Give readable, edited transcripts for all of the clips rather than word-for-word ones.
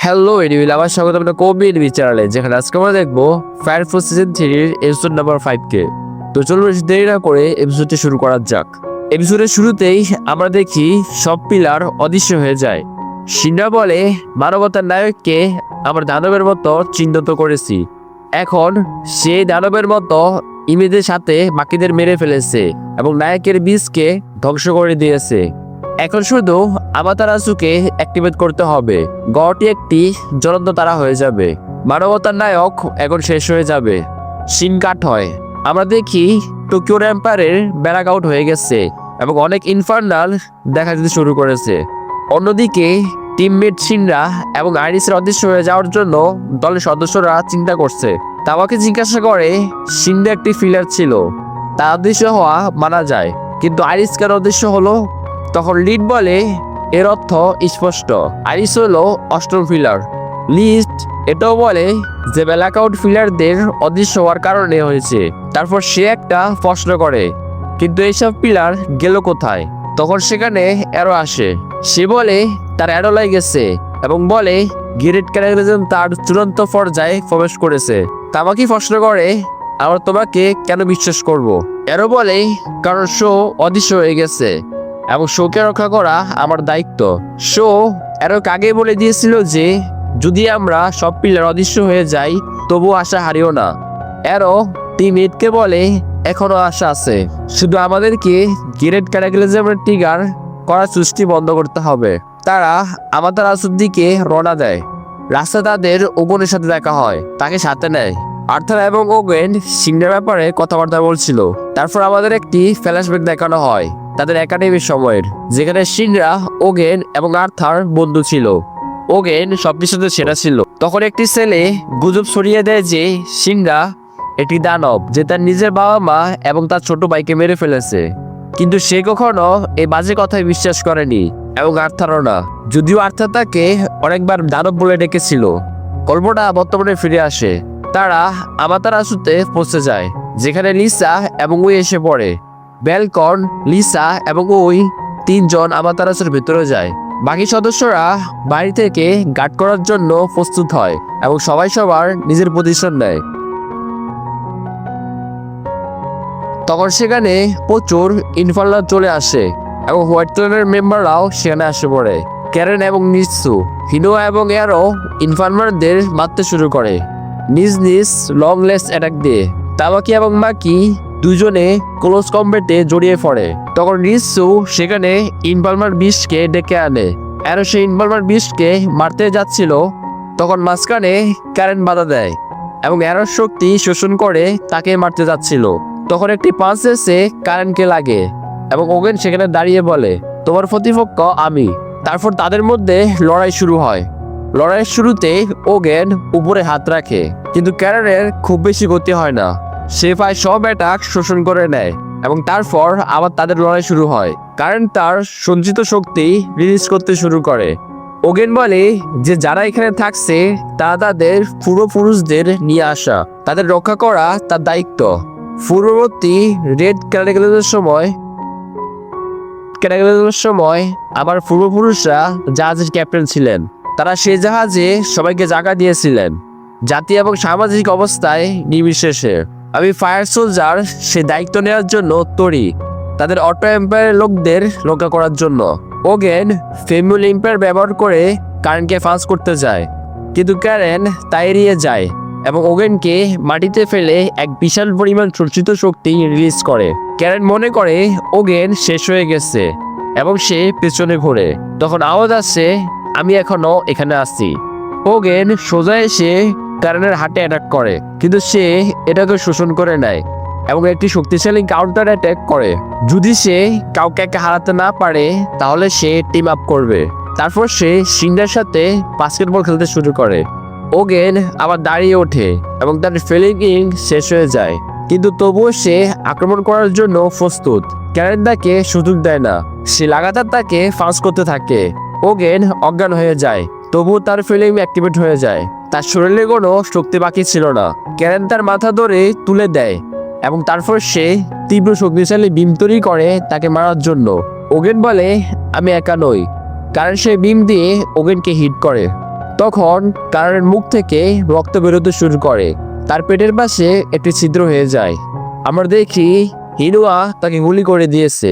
Hello এডিবিল, আবার স্বাগত আপনার কোভিড বিচারালে, যেখানে আজকে আমরা দেখবো ফায়ার ফোর্স সিজন 3-র এপিসোড নাম্বার 5 কে। তো চলুন বেশি দেরি না করে এপিসোডটি শুরু করা যাক। এপিসোডের শুরুতেই আমরা দেখি সব পিলার অদৃশ্য হয়ে যায়। শিন্ডা বলে, মানবতার নায়ককে আমরা দানবের মতো চিহ্নিত করেছি। এখন সে দানবের মতো ইমেজের সাথে বাকিদের মেরে ফেলেছে এবং নায়কের বীজকে ধ্বংস করে দিয়েছে। এখন শুধু আমাতারাসুকে অ্যাক্টিভেট করতে হবে। গড়টি একটি জ্বলন্ত তারা হয়ে যাবে। মানবতার নায়ক এখন শেষ হয়ে যাবে। সিন কাট হয়। আমরা দেখি টোকিও এম্পায়ারের ব্যারাক আউট হয়ে গেছে এবং অনেক ইনফার্নাল দেখা দিতে শুরু করেছে। অন্যদিকে টিমমেট শিনরা এবং আইরিসের অদৃশ্য হয়ে যাওয়ার জন্য দলের সদস্যরা চিন্তা করছে। তাওয়াকে জিজ্ঞাসা করে শিনরা একটি ফিলার ছিল, তা অদৃশ্য হওয়া মানা যায়, কিন্তু আইরিস কেন অদৃশ্য হলো? তখন লিড বলে, এর অর্থ স্পষ্ট, আইরিস হলো অষ্টম ফিলার। লিস্ট এটাও বলে যে ব্ল্যাকআউট ফিলারদের অদৃশ্য হওয়ার কারণে হয়েছে। তারপর সে একটা প্রশ্ন করে, কিন্তু এইসব পিলার গেল কোথায়? তখন সেখানে অ্যারো আসে। সে বলে তার অ্যারো লাই গেছে এবং বলে গ্রেট ক্যাটাক্লিজম তার চূড়ান্ত পর্যায়ে প্রবেশ করেছে। তামাকি প্রশ্ন করে, আমরা তোমাকে কেন বিশ্বাস করব? অ্যারো বলে, কারণ শো অদৃশ্য হয়ে গেছে এবং শোকে রক্ষা করা আমার দায়িত্ব। শো অ্যারোকে আগে বলে দিয়েছিল যে যদি আমরা সব পিলার অদৃশ্য হয়ে যাই তবু আশা হারিও না। অ্যারো টিমমেটকে বলে, এখনো আশা আছে, শুধু আমাদেরকে গ্রেট ক্যাটাক্লিজমের ট্রিগার করা সৃষ্টি বন্ধ করতে হবে। তারা আমাতারাসুর দিকে রওনা দেয়। রাস্তা তাদের ওগেনের সাথে দেখা হয়, তাকে সাথে নেয়। আর্থার এবং ওগেন সিংহের ব্যাপারে কথাবার্তা বলছিল। তারপর আমাদের একটি ফ্ল্যাশব্যাক দেখানো হয় তাদের একাডেমির সময়ের, যেখানে সিনরা, ওগেন এবং আর্থার বন্ধু ছিল। ওগেন সবকিছুতে সেরা ছিল। তখন একটি ছেলে গুজব ছড়িয়ে দেয় যে সিনরা একটি দানব, যে তার নিজের বাবা মা এবং তার ছোট ভাইকে মেরে ফেলেছে। কিন্তু সে কখনো এই বাজে কথায় বিশ্বাস করেনি এবং আর্থারও না, যদিও আর্থার তাকে অনেকবার দানব বলে ডেকেছিল। গল্পটা বর্তমানে ফিরে আসে। তারা আমাতারাসুতে পৌঁছে যায়, যেখানে লিসা এবং ওই এসে পড়ে। বেলকন, লিসা এবং ওই তিনজন আমাতারাসুর ভেতরে যায়। বাকি সদস্যরা বাড়ি থেকে গার্ড করার জন্য প্রস্তুত হয় এবং সবাই সবার নিজের পজিশন নেয়। তখন সেখানে প্রচুর ইনফার্নাল চলে আসে এবং হোয়াইট ক্ল্যানের মেম্বাররাও সেখানে আসে পড়ে। ক্যারেন এবং নিৎসু, হিনোয়া এবং অ্যারো ইনফার্মারদের মারতে শুরু করে নিজ নিজ লং লেস অ্যাটাক দিয়ে। তামাকি এবং মাকি দুজনে ক্লোজ কম্বেটে জড়িয়ে পড়ে। তখন নিৎসু সেখানে ইনফার্মার বিশকে ডেকে আনে। অ্যারো সেই ইনফার্মার বিশকে মারতে যাচ্ছিল, তখন মাঝখানে ক্যারেন বাধা দেয় এবং অ্যারোর শক্তি শোষণ করে তাকে মারতে যাচ্ছিল। তখন একটি পাঁচ এসে কারেনকে লাগে এবং ওগেন সেখানে দাঁড়িয়ে বলে, তোমার প্রতিপক্ষ আমি। তারপর তাদের মধ্যে লড়াই শুরু হয়। লড়াইয়ের শুরুতে ওগেন উপরে হাত রাখে, কিন্তু ক্যারেনের খুব বেশি গতি হয় না। সে প্রায় সব অ্যাটাক শোষণ করে নেয় এবং তারপর আবার তাদের লড়াই শুরু হয়। কারেন তার সঞ্চিত শক্তি রিলিজ করতে শুরু করে। ওগেন বলে যে যারা এখানে থাকছে তারা তাদের পূর্বপুরুষদের নিয়ে আসা, তাদের রক্ষা করা তার দায়িত্ব। পূর্ববর্তী রেড ক্যাটাক্লিজমের সময় আমার পূর্বপুরুষরা জাহাজের ক্যাপ্টেন ছিলেন। তারা সেই জাহাজে সবাইকে জায়গা দিয়েছিলেন, জাতি এবং সামাজিক অবস্থায় নির্বিশেষে। আমি ফায়ার সোলজার সে দায়িত্ব নেওয়ার জন্য তৈরি, তাদের অটো এম্পায়ারের লোকদের রক্ষা করার জন্য। ওগেন ফেমিলি এম্পায়ার ব্যবহার করে কারেনকে ফাঁস করতে যায়, কিন্তু ক্যারেন তা এড়িয়ে যায় এবং ওগেনকে মাটিতে ফেলে এক বিশাল পরিমাণ সঞ্চিত শক্তি রিলিজ করে। ক্যারেন মনে করে ওগেন শেষ হয়ে গেছে এবং সে পেছনে ঘোরে। তখন আওয়াজ আসে, আমি এখনো এখানে আছি। ওগেন সোজা এসে ক্যারেনের হাতে অ্যাটাক করে, কিন্তু সে এটাকে শোষণ করে নেয় এবং একটি শক্তিশালী কাউন্টার অ্যাটাক করে। যদি সে কাউকে একা হারাতে না পারে তাহলে সে টিম আপ করবে। তারপর সে সিন্ডার সাথে বাস্কেটবল খেলতে শুরু করে। ওগেন আবার দাঁড়িয়ে ওঠে এবং তার ফিলিং শেষ হয়ে যায়, কিন্তু তবুও সে আক্রমণ করার জন্য প্রস্তুত। ক্যারেন তাকে সুযোগ দেয় না, সে লাগাতার তাকে ফাঁস করতে থাকে। ওগেন অজ্ঞান হয়ে যায়, তবুও তার ফিলিং অ্যাক্টিভেট হয়ে যায়। তার শরীরে কোনো শক্তি বাকি ছিল না। ক্যারেন তার মাথা ধরে তুলে দেয় এবং তারপর সে তীব্র শক্তিশালী বিম তৈরি করে তাকে মারার জন্য। ওগেন বলে, আমি একা নই, কারণ সে বিম দিয়ে ওগেনকে হিট করে। তখন কারণের মুখ থেকে রক্ত বেরোতে শুরু করে, তার পেটের পাশে একটি ছিদ্র হয়ে যায়। আমরা দেখি হিরোয়া তাকে গুলি করে দিয়েছে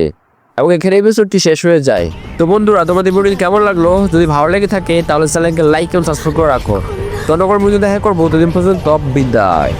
এবং এখানে এপিসোডটি শেষ হয়ে যায়। তো বন্ধুরা, তোমাদের ভিডিওটি কেমন লাগলো? যদি ভালো লেগে থাকে তাহলে চ্যানেলকে লাইক এবং সাবস্ক্রাইব করে রাখো। তো নগর মধ্যে দেখা করবো, ততদিন পর্যন্ত বিদায়।